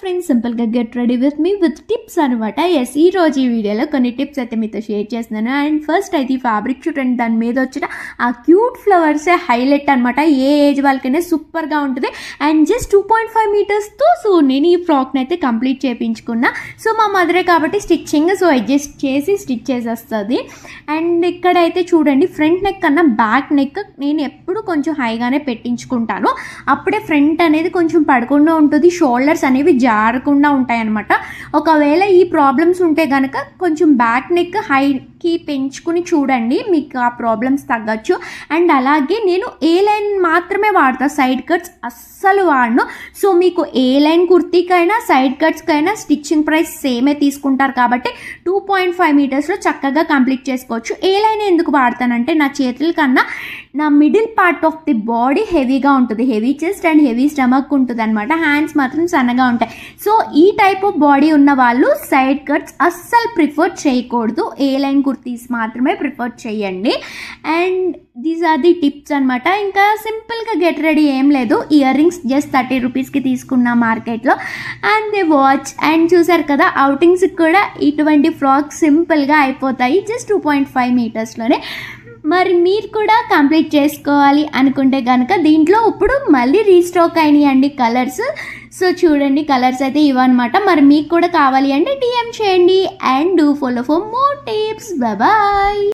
Friends, సింపుల్గా get ready with me with tips అనమాట. Yes, ఈ రోజు ఈ వీడియోలో కొన్ని టిప్స్ అయితే మీతో షేర్ చేస్తున్నాను. అండ్ ఫస్ట్ అయితే ఈ ఫ్యాబ్రిక్ చూడండి, దాని మీద వచ్చిన ఆ క్యూట్ ఫ్లవర్సే హైలైట్ అనమాట. ఏ ఏజ్ వాళ్ళకైనా సూపర్గా ఉంటుంది. అండ్ జస్ట్ 2.5 మీటర్స్తో సో నేను ఈ ఫ్రాక్ని అయితే కంప్లీట్ చేయించుకున్నా. సో మా మదరే కాబట్టి స్టిచ్చింగ్ సో అడ్జస్ట్ చేసి స్టిచ్ చేసేస్తుంది. అండ్ ఇక్కడైతే చూడండి, ఫ్రంట్ నెక్ కన్నా బ్యాక్ నెక్ నేను ఎప్పుడు కొంచెం హైగానే పెట్టించుకుంటాను. అప్పుడే ఫ్రంట్ అనేది కొంచెం పడకుండా ఉంటుంది, షోల్డర్స్ అనేవి జారకుండా ఉంటాయి అన్నమాట. ఒకవేళ ఈ ప్రాబ్లమ్స్ ఉంటే కనుక కొంచెం బ్యాక్ నెక్ హైకి పెంచుకుని చూడండి, మీకు ఆ ప్రాబ్లమ్స్ తగ్గచ్చు. అండ్ అలాగే నేను ఏ లైన్ మాత్రమే వాడతా, సైడ్ కట్స్ అస్సలు వాడను. సో మీకు ఏ లైన్ కుర్తీకైనా సైడ్ కట్స్కైనా స్టిచ్చింగ్ ప్రైస్ సేమే తీసుకుంటారు కాబట్టి 2.5 మీటర్స్లో చక్కగా కంప్లీట్ చేసుకోవచ్చు. ఏ లైన్ ఎందుకు వాడతానంటే నా చేతుల కన్నా నా middle part of the body హెవీగా ఉంటుంది, heavy chest and heavy stomach ఉంటుంది అనమాట. హ్యాండ్స్ మాత్రం సన్నగా ఉంటాయి. సో ఈ టైప్ ఆఫ్ బాడీ ఉన్న వాళ్ళు సైడ్ కట్స్ అస్సలు ప్రిఫర్ చేయకూడదు, ఏ లైన్ కుర్తీస్ మాత్రమే ప్రిఫర్ చేయండి. And these are the tips అనమాట. ఇంకా సింపుల్గా గెట్ రెడీ ఏం లేదు, ఇయర్ రింగ్స్ జస్ట్ 30 రూపీస్కి తీసుకున్నా మార్కెట్లో. And the watch. అండ్ చూసారు కదా, అవుటింగ్స్కి కూడా ఇటువంటి ఫ్రాక్స్ సింపుల్గా అయిపోతాయి జస్ట్ 2.5 మీటర్స్లోనే. మరి మీరు కూడా కంప్లీట్ చేసుకోవాలి అనుకుంటే కనుక దీంట్లో ఇప్పుడు మళ్ళీ రీస్టాక్ అయినాయండి కలర్స్. సో చూడండి, కలర్స్ అయితే ఇవన్నమాట. మరి మీకు కూడా కావాలి అంటే DM చేయండి. And do follow for more tips. Bye.